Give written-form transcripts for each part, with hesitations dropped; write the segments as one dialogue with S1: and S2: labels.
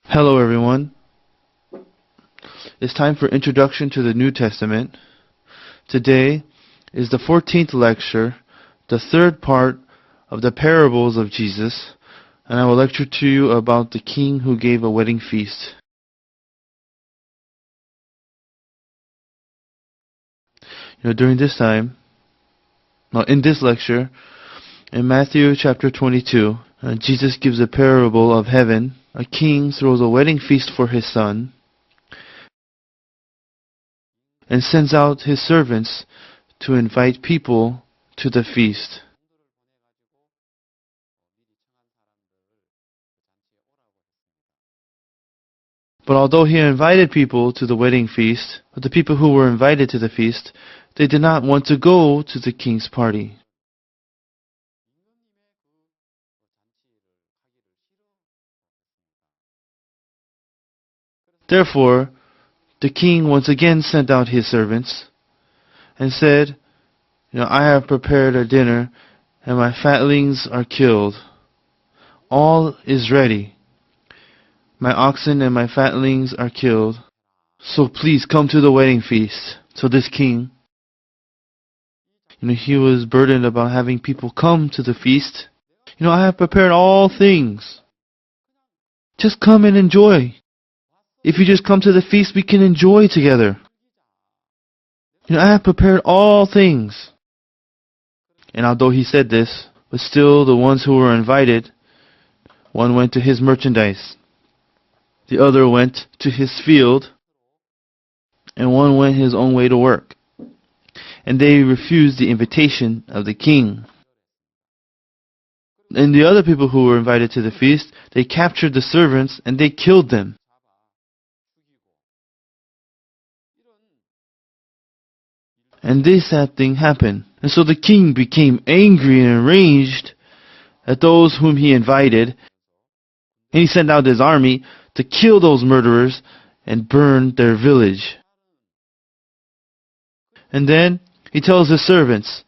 S1: Hello everyone. It's time for Introduction to the New Testament. Today is the 14th lecture, the third part of the parables of Jesus, and I will lecture to you about the king who gave a wedding feast. During this time, in this lecture, in Matthew chapter 22, Jesus gives a parable of heaven. A king throws a wedding feast for his son and sends out his servants to invite people to the feast. But although he invited people to the wedding feast, the people who were invited to the feast, they did not want to go to the king's party. Therefore, the king once again sent out his servants and said, I have prepared a dinner and my fatlings are killed. All is ready. My oxen and my fatlings are killed. So please come to the wedding feast. So this king, he was burdened about having people come to the feast. I have prepared all things. Just come and enjoy. If you just come to the feast, we can enjoy together. I have prepared all things. And although he said this, but still the ones who were invited, one went to his merchandise, the other went to his field, and one went his own way to work. And they refused the invitation of the king. And the other people who were invited to the feast, they captured the servants and they killed them. And this sad thing happened. And so the king became angry and enraged at those whom he invited. And he sent out his army to kill those murderers and burn their village. And then he tells his servants,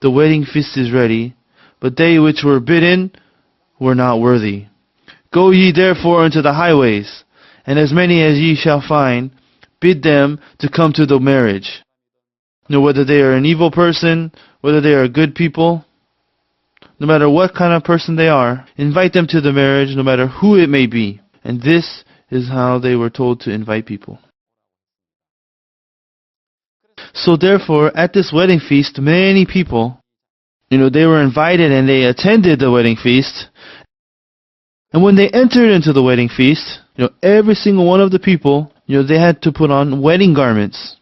S1: the wedding feast is ready, but they which were bidden were not worthy. Go ye therefore into the highways, and as many as ye shall find, bid them to come to the marriage. Whether they are an evil person, whether they are good people, no matter what kind of person they are, invite them to the marriage, no matter who it may be. And this is how they were told to invite people. So therefore, at this wedding feast, many people, they were invited and they attended the wedding feast. And when they entered into the wedding feast, every single one of the people, they had to put on wedding garments.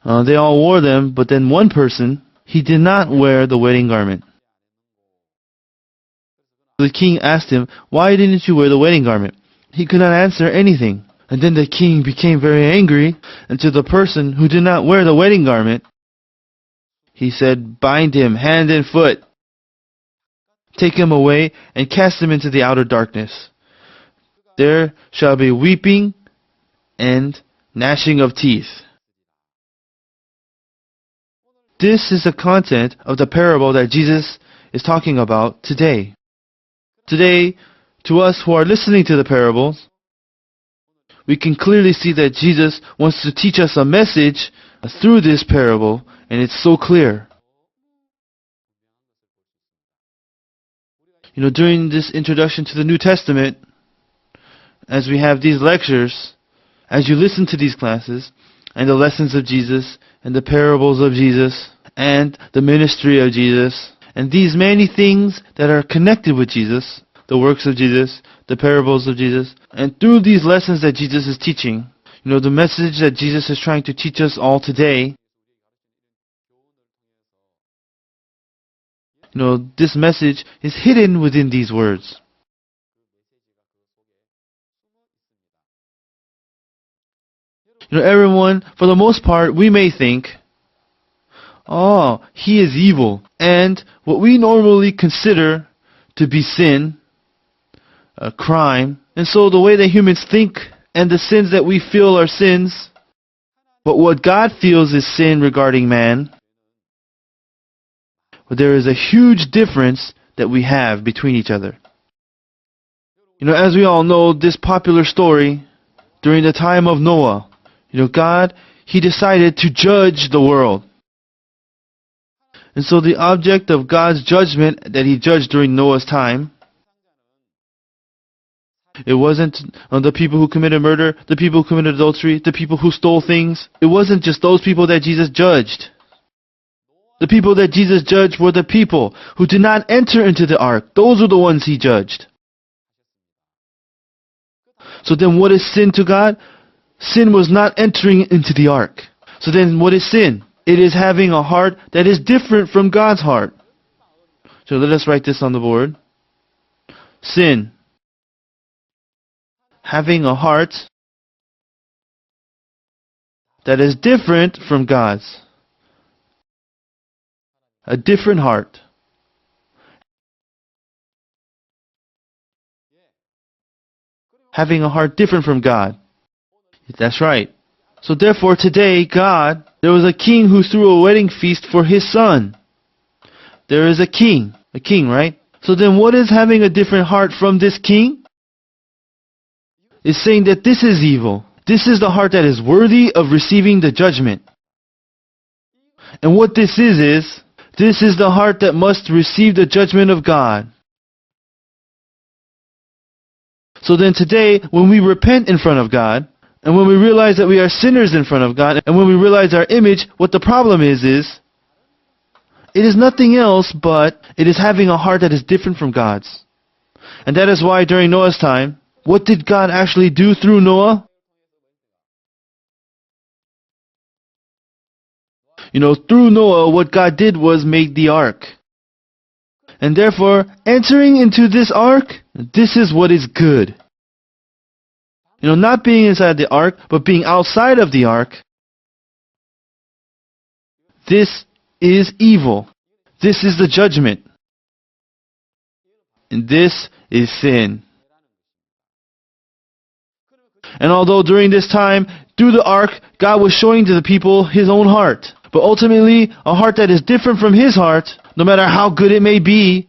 S1: They all wore them, but then one person, he did not wear the wedding garment. The king asked him, why didn't you wear the wedding garment? He could not answer anything. And then the king became very angry, and to the person who did not wear the wedding garment, he said, bind him hand and foot. Take him away and cast him into the outer darkness. There shall be weeping and gnashing of teeth. This is the content of the parable that Jesus is talking about today. Today, to us who are listening to the parables, we can clearly see that Jesus wants to teach us a message through this parable, and it's so clear. During this introduction to the New Testament, as we have these lectures, as you listen to these classes, and the lessons of Jesus, and the parables of Jesus, and the ministry of Jesus, and these many things that are connected with Jesus, the works of Jesus, the parables of Jesus, and through these lessons that Jesus is teaching, the message that Jesus is trying to teach us all today, this message is hidden within these words. Everyone, for the most part, we may think, he is evil. And what we normally consider to be sin, a crime, and so the way that humans think and the sins that we feel are sins, but what God feels is sin regarding man, but there is a huge difference that we have between each other. As we all know, this popular story, during the time of Noah, God, He decided to judge the world. And so the object of God's judgment that He judged during Noah's time, it wasn't the people who committed murder, the people who committed adultery, the people who stole things. It wasn't just those people that Jesus judged. The people that Jesus judged were the people who did not enter into the ark. Those were the ones He judged. So then what is sin to God? Sin was not entering into the ark. So then what is sin? It is having a heart that is different from God's heart. So let us write this on the board. Sin. Having a heart that is different from God's. A different heart. Having a heart different from God. That's right. So therefore today, there was a king who threw a wedding feast for his son. There is a king, right? So then what is having a different heart from this king? It's saying that this is evil. This is the heart that is worthy of receiving the judgment. And what this is the heart that must receive the judgment of God. So then today, when we repent in front of God, and when we realize that we are sinners in front of God, and when we realize our image, what the problem is it is nothing else but it is having a heart that is different from God's. And that is why during Noah's time, what did God actually do through Noah? Through Noah, what God did was make the ark. And therefore, entering into this ark, this is what is good. Not being inside the ark, but being outside of the ark, this is evil. This is the judgment. And this is sin. And although during this time, through the ark, God was showing to the people His own heart. But ultimately, a heart that is different from His heart, no matter how good it may be,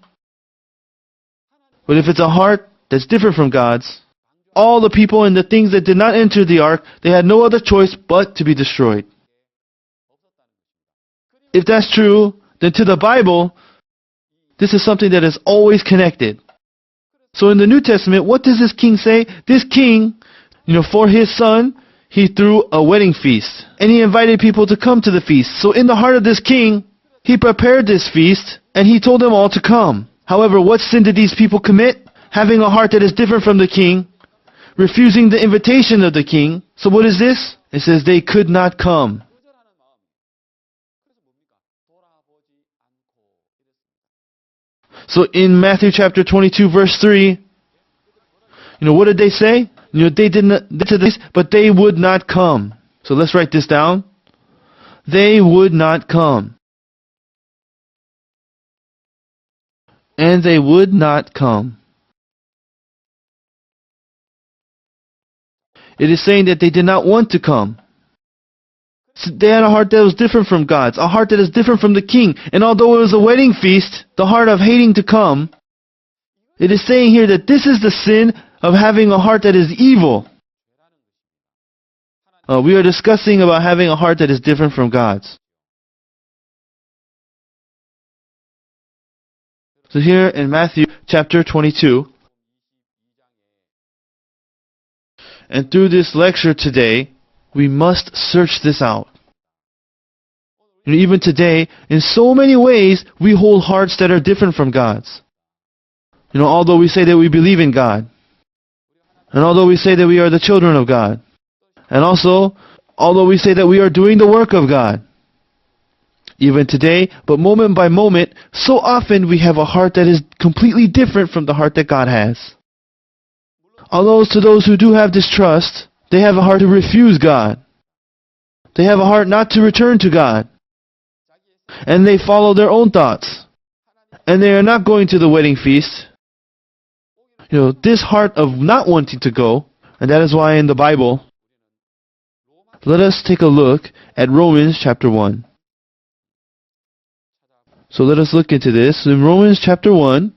S1: but if it's a heart that's different from God's, all the people and the things that did not enter the ark, they had no other choice but to be destroyed. If that's true, then to the Bible, this is something that is always connected. So in the New Testament, what does this king say? This king, for his son, he threw a wedding feast. And he invited people to come to the feast. So in the heart of this king, he prepared this feast, and he told them all to come. However, what sin did these people commit? Having a heart that is different from the king, refusing the invitation of the king. So what is this? It says they could not come. So in Matthew chapter 22 verse 3, what did they say? They did not, but they would not come. So let's write this down. They would not come. And they would not come. It is saying that they did not want to come. So they had a heart that was different from God's, a heart that is different from the king. And although it was a wedding feast, the heart of hating to come, it is saying here that this is the sin of having a heart that is evil. We are discussing about having a heart that is different from God's. So here in Matthew chapter 22, and through this lecture today, we must search this out. Even today, in so many ways, we hold hearts that are different from God's. Although we say that we believe in God, and although we say that we are the children of God, and also, although we say that we are doing the work of God, even today, but moment by moment, so often we have a heart that is completely different from the heart that God has. Although to those who do have distrust, they have a heart to refuse God. They have a heart not to return to God. And they follow their own thoughts. And they are not going to the wedding feast. This heart of not wanting to go, and that is why in the Bible, let us take a look at Romans chapter 1. So let us look into this. In Romans chapter 1,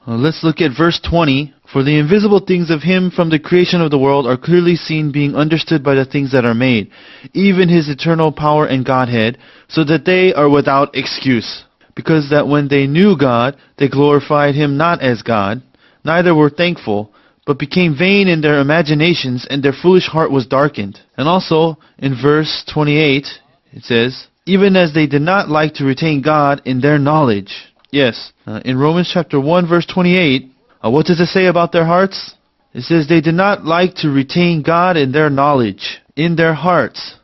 S1: Let's look at verse 20. For the invisible things of him from the creation of the world are clearly seen, being understood by the things that are made, even his eternal power and Godhead, so that they are without excuse. Because that when they knew God, they glorified him not as God, neither were thankful, but became vain in their imaginations, and their foolish heart was darkened. And also, in verse 28, it says, even as they did not like to retain God in their knowledge. Yes, in Romans chapter 1, verse 28, what does it say about their hearts? It says they did not like to retain God in their knowledge, in their hearts.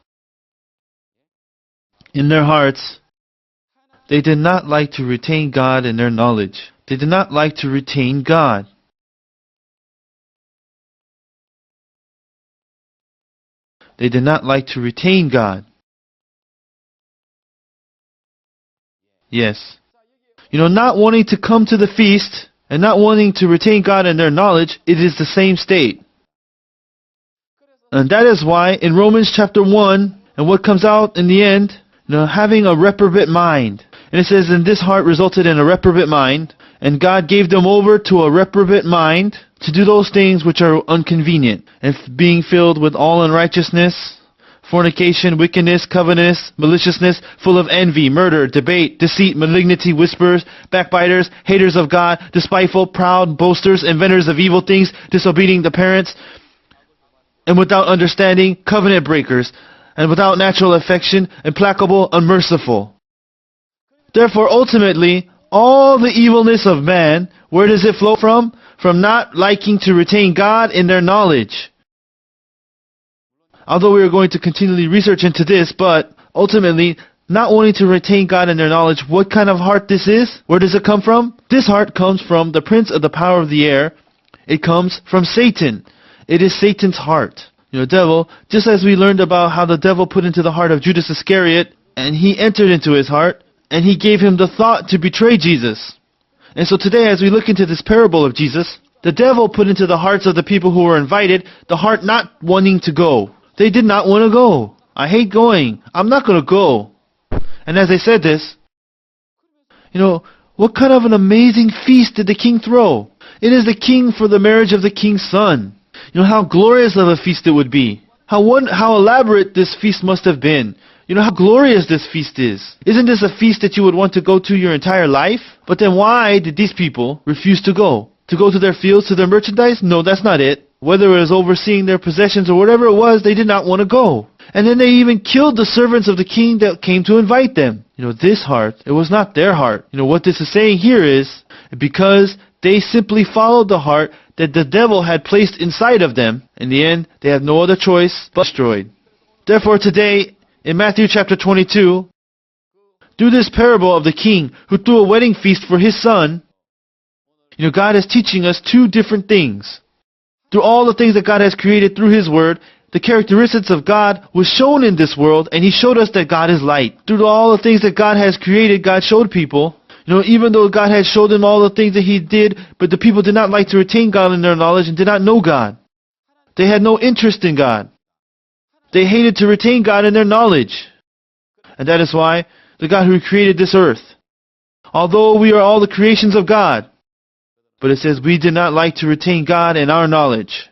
S1: In their hearts, they did not like to retain God in their knowledge. They did not like to retain God. They did not like to retain God. Yes. Not wanting to come to the feast and not wanting to retain God in their knowledge, it is the same state. And that is why in Romans chapter 1, and what comes out in the end, having a reprobate mind. And it says, and this heart resulted in a reprobate mind, and God gave them over to a reprobate mind to do those things which are inconvenient, and being filled with all unrighteousness, fornication, wickedness, covetousness, maliciousness, full of envy, murder, debate, deceit, malignity, whisperers, backbiters, haters of God, despiteful, proud, boasters, inventors of evil things, disobedient to parents, and without understanding, covenant breakers, and without natural affection, implacable, unmerciful. Therefore, ultimately, all the evilness of man, where does it flow from? From not liking to retain God in their knowledge. Although we are going to continually research into this, but ultimately, not wanting to retain God in their knowledge, what kind of heart this is? Where does it come from? This heart comes from the prince of the power of the air. It comes from Satan. It is Satan's heart. Devil, just as we learned about how the devil put into the heart of Judas Iscariot, and he entered into his heart, and he gave him the thought to betray Jesus. And so today, as we look into this parable of Jesus, the devil put into the hearts of the people who were invited the heart not wanting to go. They did not want to go. I hate going. I'm not going to go. And as I said this, what kind of an amazing feast did the king throw? It is the king for the marriage of the king's son. How glorious of a feast it would be. How elaborate this feast must have been. How glorious this feast is. Isn't this a feast that you would want to go to your entire life? But then why did these people refuse to go? To go to their fields, to their merchandise? No, that's not it. Whether it was overseeing their possessions or whatever it was, they did not want to go. And then they even killed the servants of the king that came to invite them. This heart, it was not their heart. What this is saying here is, because they simply followed the heart that the devil had placed inside of them, in the end, they had no other choice but destroyed. Therefore today, in Matthew chapter 22, through this parable of the king who threw a wedding feast for his son, God is teaching us two different things. Through all the things that God has created through his word, the characteristics of God was shown in this world, and he showed us that God is light. Through all the things that God has created, God showed people, even though God had showed them all the things that he did, but the people did not like to retain God in their knowledge and did not know God. They had no interest in God. They hated to retain God in their knowledge. And that is why the God who created this earth, although we are all the creations of God, but it says we did not like to retain God in our knowledge.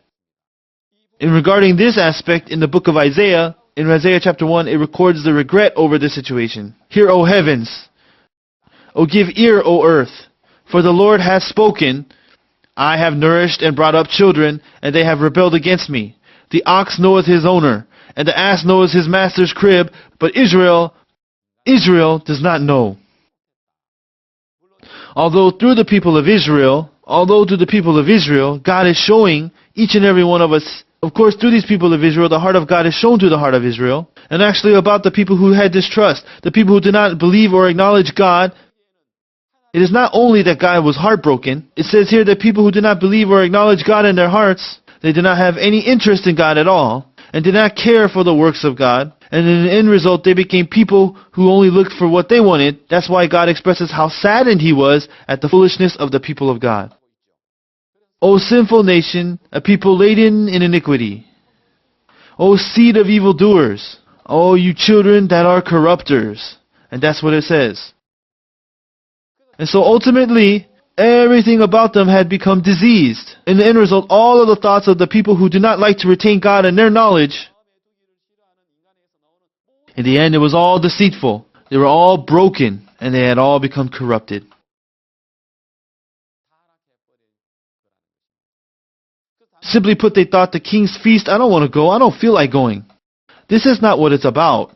S1: In regarding this aspect in the book of Isaiah, in Isaiah chapter 1, it records the regret over this situation. Hear, O heavens! O give ear, O earth! For the Lord hath spoken, I have nourished and brought up children, and they have rebelled against me. The ox knoweth his owner, and the ass knoweth his master's crib, but Israel does not know. Although through the people of Israel, God is showing each and every one of us, of course through these people of Israel, the heart of God is shown to the heart of Israel. And actually about the people who had distrust, the people who did not believe or acknowledge God, it is not only that God was heartbroken. It says here that people who did not believe or acknowledge God in their hearts, they did not have any interest in God at all, and did not care for the works of God. And in the end result, they became people who only looked for what they wanted. That's why God expresses how saddened he was at the foolishness of the people of God. O sinful nation, a people laden in iniquity. O seed of evildoers. O you children that are corrupters. And that's what it says. And so ultimately, Everything about them had become diseased. In the end result, all of the thoughts of the people who do not like to retain God and their knowledge, in the end it was all deceitful. They were all broken, and they had all become corrupted. Simply put, they thought the king's feast, I don't want to go, I don't feel like going. This is not what it's about.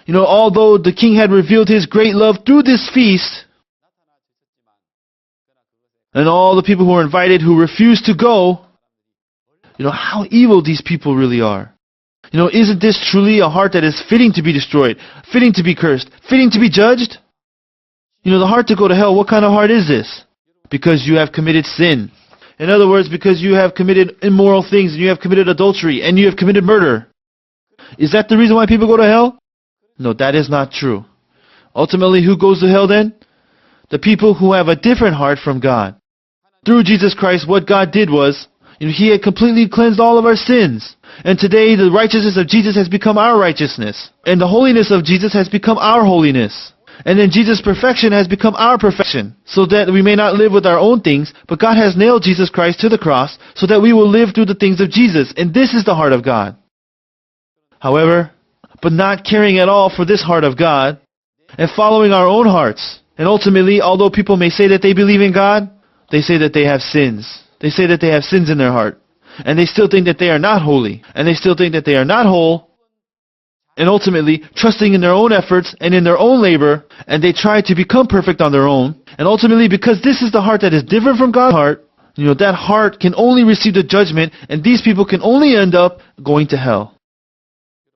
S1: Although the king had revealed his great love through this feast, and all the people who were invited who refused to go, how evil these people really are. Isn't this truly a heart that is fitting to be destroyed, fitting to be cursed, fitting to be judged? The heart to go to hell, what kind of heart is this? Because you have committed sin. In other words, because you have committed immoral things, and you have committed adultery, and you have committed murder. Is that the reason why people go to hell? No, that is not true. Ultimately, who goes to hell then? The people who have a different heart from God. Through Jesus Christ, what God did was, He had completely cleansed all of our sins. And today, the righteousness of Jesus has become our righteousness. And the holiness of Jesus has become our holiness. And then Jesus' perfection has become our perfection, so that we may not live with our own things, but God has nailed Jesus Christ to the cross, so that we will live through the things of Jesus. And this is the heart of God. However, but not caring at all for this heart of God, and following our own hearts. And ultimately, although people may say that they believe in God, they say that they have sins. They say that they have sins in their heart. And they still think that they are not holy. And they still think that they are not whole. And ultimately, trusting in their own efforts and in their own labor, and they try to become perfect on their own. And ultimately, because this is the heart that is different from God's heart, that heart can only receive the judgment, and these people can only end up going to hell.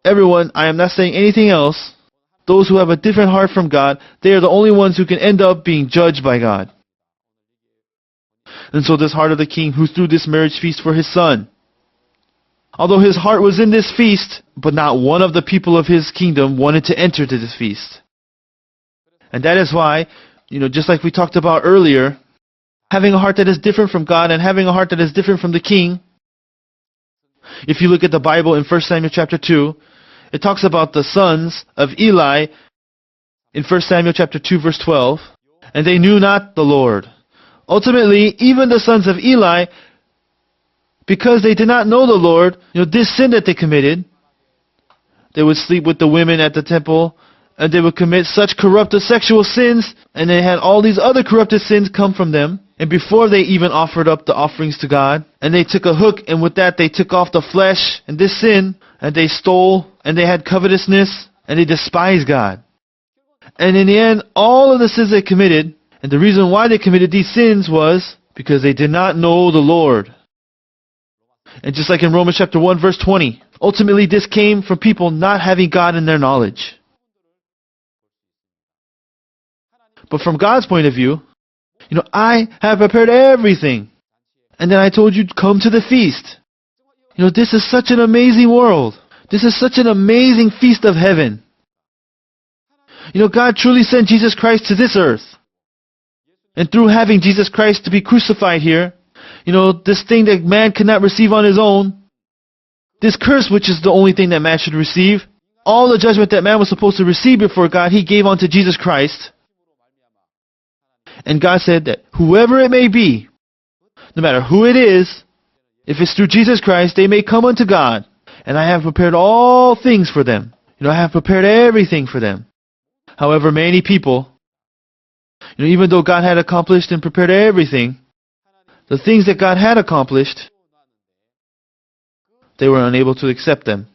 S1: Everyone, I am not saying anything else. Those who have a different heart from God, they are the only ones who can end up being judged by God. And so this heart of the king who threw this marriage feast for his son, although his heart was in this feast, but not one of the people of his kingdom wanted to enter to this feast. And that is why, just like we talked about earlier, having a heart that is different from God and having a heart that is different from the king. If you look at the Bible in 1 Samuel chapter 2, it talks about the sons of Eli in 1 Samuel chapter 2 verse 12, and they knew not the Lord. Ultimately, even the sons of Eli, because they did not know the Lord, this sin that they committed, they would sleep with the women at the temple, and they would commit such corrupted sexual sins, and they had all these other corrupted sins come from them. And before they even offered up the offerings to God, and they took a hook, and with that they took off the flesh and this sin, and they stole, and they had covetousness, and they despised God. And in the end, all of the sins they committed, and the reason why they committed these sins was because they did not know the Lord. And just like in Romans chapter 1 verse 20, ultimately this came from people not having God in their knowledge. But from God's point of view, I have prepared everything. And then I told you, come to the feast. This is such an amazing world. This is such an amazing feast of heaven. God truly sent Jesus Christ to this earth. And through having Jesus Christ to be crucified here, this thing that man cannot receive on his own, this curse which is the only thing that man should receive, all the judgment that man was supposed to receive before God, He gave unto Jesus Christ. And God said that whoever it may be, no matter who it is, if it's through Jesus Christ, they may come unto God. And I have prepared all things for them. I have prepared everything for them. However, many people, even though God had accomplished and prepared everything, the things that God had accomplished, they were unable to accept them.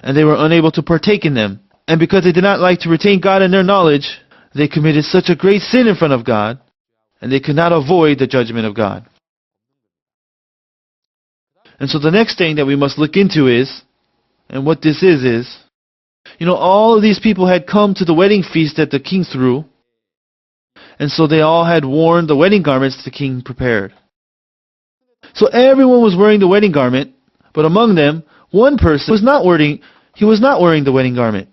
S1: And they were unable to partake in them. And because they did not like to retain God in their knowledge, they committed such a great sin in front of God, and they could not avoid the judgment of God. And so the next thing that we must look into is, and what this is, all of these people had come to the wedding feast that the king threw, and so they all had worn the wedding garments the king prepared. So everyone was wearing the wedding garment, but among them, one person was not wearing the wedding garment.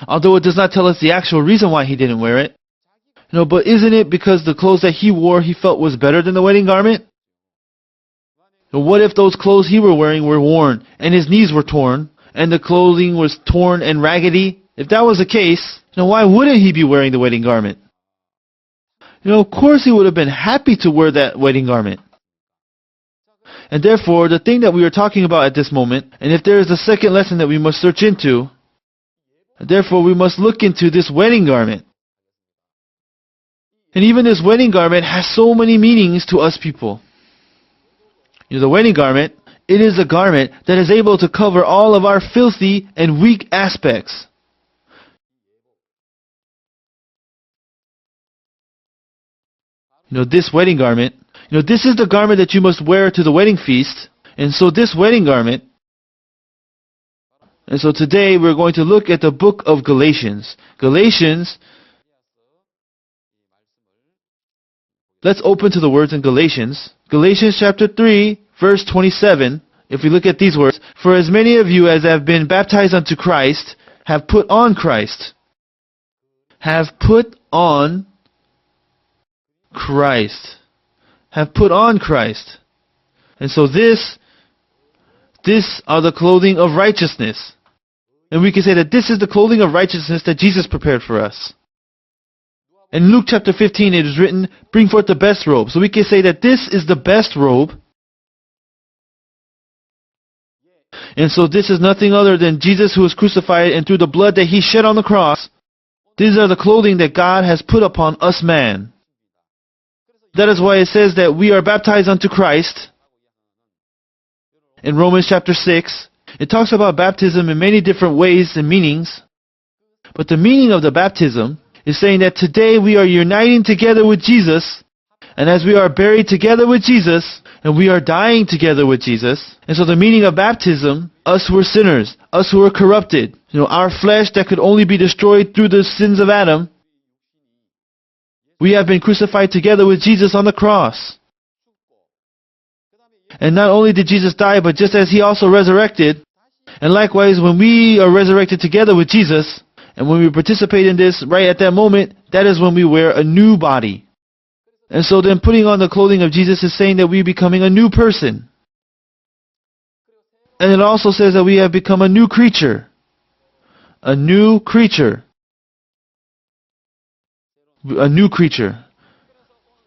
S1: Although it does not tell us the actual reason why he didn't wear it. But isn't it because the clothes that he wore he felt was better than the wedding garment? What if those clothes he were wearing were worn, and his knees were torn, and the clothing was torn and raggedy? If that was the case, why wouldn't he be wearing the wedding garment? Of course he would have been happy to wear that wedding garment. And therefore, the thing that we are talking about at this moment, and if there is a second lesson that we must search into, therefore we must look into this wedding garment. And even this wedding garment has so many meanings to us people. The wedding garment, it is a garment that is able to cover all of our filthy and weak aspects. This wedding garment, this is the garment that you must wear to the wedding feast. And so this wedding garment, and so today we're going to look at the book of Galatians. Let's open to the words in Galatians. Galatians chapter 3, verse 27. If we look at these words, for as many of you as have been baptized unto Christ have put on Christ. Have put on Christ. Have put on Christ. And so this are the clothing of righteousness. And we can say that this is the clothing of righteousness that Jesus prepared for us. In Luke chapter 15 it is written, bring forth the best robe. So we can say that this is the best robe. And so this is nothing other than Jesus who was crucified, and through the blood that he shed on the cross, these are the clothing that God has put upon us man. That is why it says that we are baptized unto Christ. In Romans chapter 6, it talks about baptism in many different ways and meanings. But the meaning of the baptism is saying that today we are uniting together with Jesus. And as we are buried together with Jesus, and we are dying together with Jesus. And so the meaning of baptism, us who are sinners, us who are corrupted, our flesh that could only be destroyed through the sins of Adam, we have been crucified together with Jesus on the cross. And not only did Jesus die, but just as he also resurrected, and likewise when we are resurrected together with Jesus, and when we participate in this right at that moment, that is when we wear a new body. And so then putting on the clothing of Jesus is saying that we are becoming a new person. And it also says that we have become a new creature. A new creature. A new creature.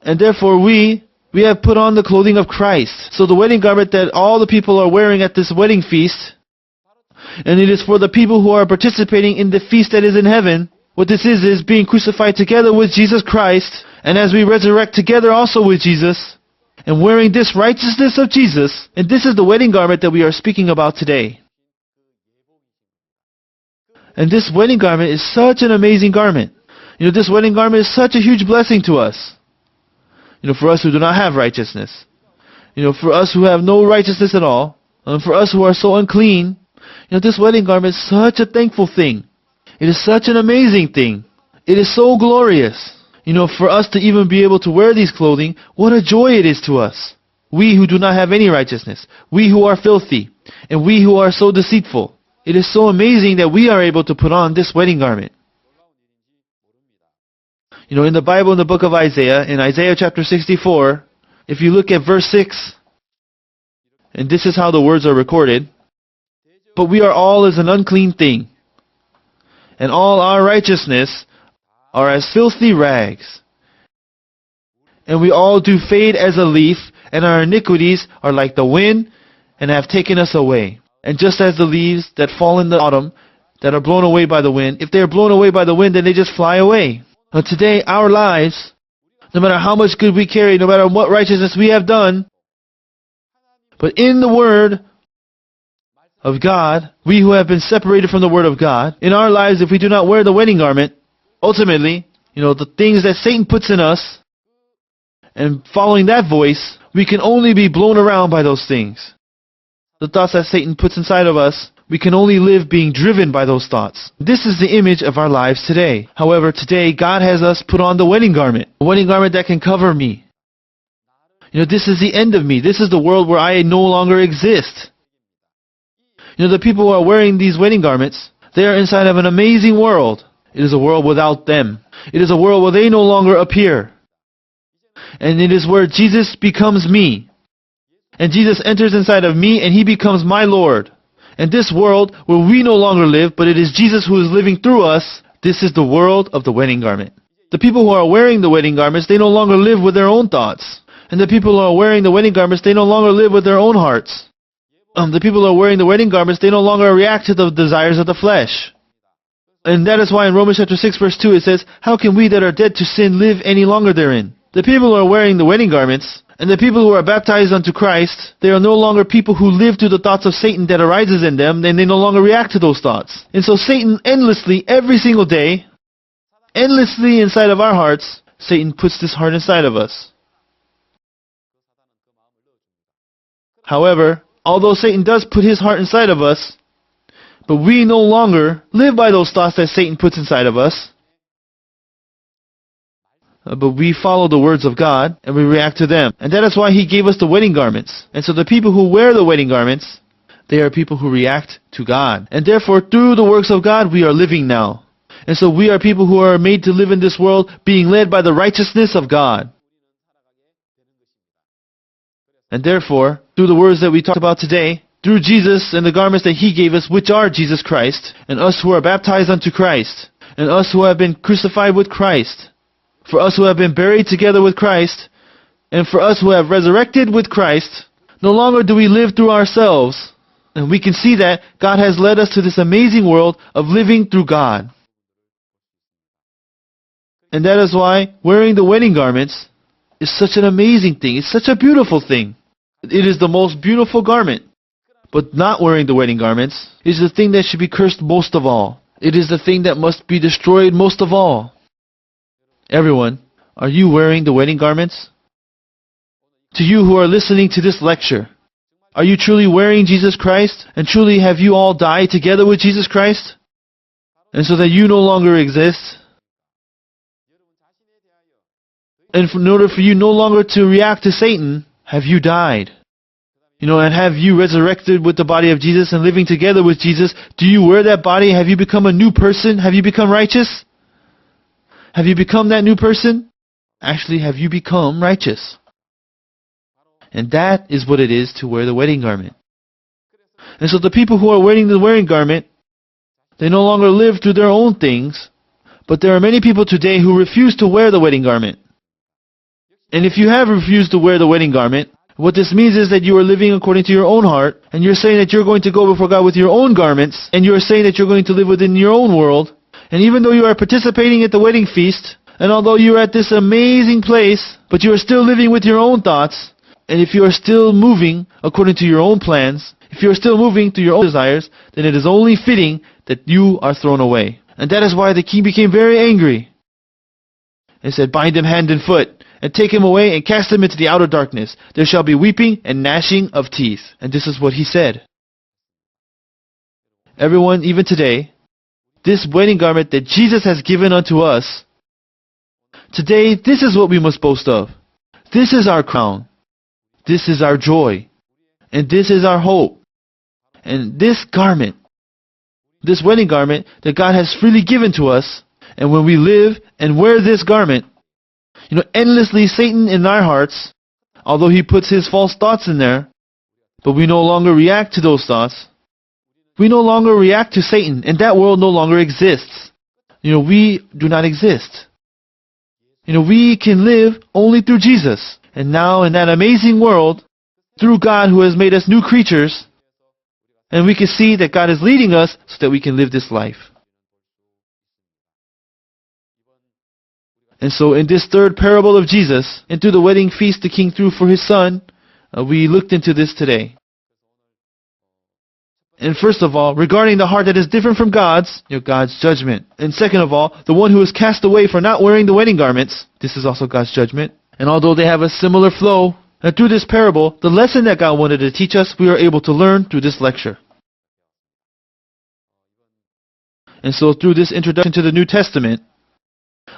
S1: And therefore we have put on the clothing of Christ. So the wedding garment that all the people are wearing at this wedding feast, and it is for the people who are participating in the feast that is in heaven. What this is being crucified together with Jesus Christ, and as we resurrect together also with Jesus, and wearing this righteousness of Jesus, and this is the wedding garment that we are speaking about today. And this wedding garment is such an amazing garment. This wedding garment is such a huge blessing to us. For us who do not have righteousness. For us who have no righteousness at all, and for us who are so unclean, this wedding garment is such a thankful thing. It is such an amazing thing. It is so glorious. For us to even be able to wear these clothing, what a joy it is to us. We who do not have any righteousness. We who are filthy. And we who are so deceitful. It is so amazing that we are able to put on this wedding garment. In the Bible, in the book of Isaiah, in Isaiah chapter 64, if you look at verse 6, and this is how the words are recorded, but we are all as an unclean thing, and all our righteousness are as filthy rags. And we all do fade as a leaf, and our iniquities are like the wind, and have taken us away. And just as the leaves that fall in the autumn, that are blown away by the wind, if they are blown away by the wind, then they just fly away. Now today, our lives, no matter how much good we carry, no matter what righteousness we have done, but in the Word of God, we who have been separated from the Word of God, in our lives, if we do not wear the wedding garment, ultimately, the things that Satan puts in us, and following that voice, we can only be blown around by those things. The thoughts that Satan puts inside of us, we can only live being driven by those thoughts. This is the image of our lives today. However, today, God has us put on the wedding garment. A wedding garment that can cover me. This is the end of me. This is the world where I no longer exist. The people who are wearing these wedding garments, they are inside of an amazing world. It is a world without them. It is a world where they no longer appear. And it is where Jesus becomes me. And Jesus enters inside of me and he becomes my Lord. And this world where we no longer live, but it is Jesus who is living through us, this is the world of the wedding garment. The people who are wearing the wedding garments, they no longer live with their own thoughts. And the people who are wearing the wedding garments, they no longer live with their own hearts. The people who are wearing the wedding garments, they no longer react to the desires of the flesh. And that is why in Romans chapter 6 verse 2 it says, "How can we that are dead to sin live any longer therein?" The people who are wearing the wedding garments, and the people who are baptized unto Christ, they are no longer people who live to the thoughts of Satan that arises in them, and they no longer react to those thoughts. And so Satan endlessly, every single day, endlessly inside of our hearts, Satan puts this heart inside of us. However, although Satan does put his heart inside of us, but we no longer live by those thoughts that Satan puts inside of us. But we follow the words of God, and we react to them. And that is why He gave us the wedding garments. And so the people who wear the wedding garments, they are people who react to God. And therefore, through the works of God, we are living now. And so we are people who are made to live in this world, being led by the righteousness of God. And therefore, through the words that we talked about today, through Jesus and the garments that He gave us, which are Jesus Christ, and us who are baptized unto Christ, and us who have been crucified with Christ, for us who have been buried together with Christ, and for us who have resurrected with Christ, no longer do we live through ourselves. And we can see that God has led us to this amazing world of living through God. And that is why wearing the wedding garments is such an amazing thing. It's such a beautiful thing. It is the most beautiful garment. But not wearing the wedding garments is the thing that should be cursed most of all. It is the thing that must be destroyed most of all. Everyone, are you wearing the wedding garments? To you who are listening to this lecture, are you truly wearing Jesus Christ? And truly have you all died together with Jesus Christ? And so that you no longer exist? And in order for you no longer to react to Satan, have you died? And have you resurrected with the body of Jesus and living together with Jesus? Do you wear that body? Have you become a new person? Have you become righteous? Have you become that new person? Actually, have you become righteous? And that is what it is to wear the wedding garment. And so the people who are wearing the wedding garment, they no longer live through their own things, but there are many people today who refuse to wear the wedding garment. And if you have refused to wear the wedding garment, what this means is that you are living according to your own heart, and you're saying that you're going to go before God with your own garments, and you're saying that you're going to live within your own world. And even though you are participating at the wedding feast, and although you are at this amazing place, but you are still living with your own thoughts, and if you are still moving according to your own plans, if you are still moving through your own desires, then it is only fitting that you are thrown away. And that is why the king became very angry. He said, "Bind him hand and foot, and take him away and cast him into the outer darkness. There shall be weeping and gnashing of teeth." And this is what he said. Everyone, even today, this wedding garment that Jesus has given unto us, today, this is what we must boast of. This is our crown. This is our joy. And this is our hope. And this garment, this wedding garment that God has freely given to us, and when we live and wear this garment, endlessly Satan in our hearts, although he puts his false thoughts in there, but we no longer react to those thoughts. We no longer react to Satan, and that world no longer exists. We do not exist. We can live only through Jesus. And now in that amazing world, through God who has made us new creatures, and we can see that God is leading us so that we can live this life. And so in this third parable of Jesus, and through the wedding feast the king threw for his son, we looked into this today. And first of all, regarding the heart that is different from God's, God's judgment. And second of all, the one who is cast away for not wearing the wedding garments, this is also God's judgment. And although they have a similar flow, and through this parable, the lesson that God wanted to teach us, we are able to learn through this lecture. And so through this introduction to the New Testament,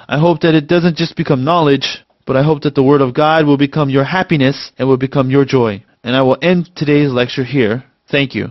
S1: I hope that it doesn't just become knowledge, but I hope that the Word of God will become your happiness and will become your joy. And I will end today's lecture here. Thank you.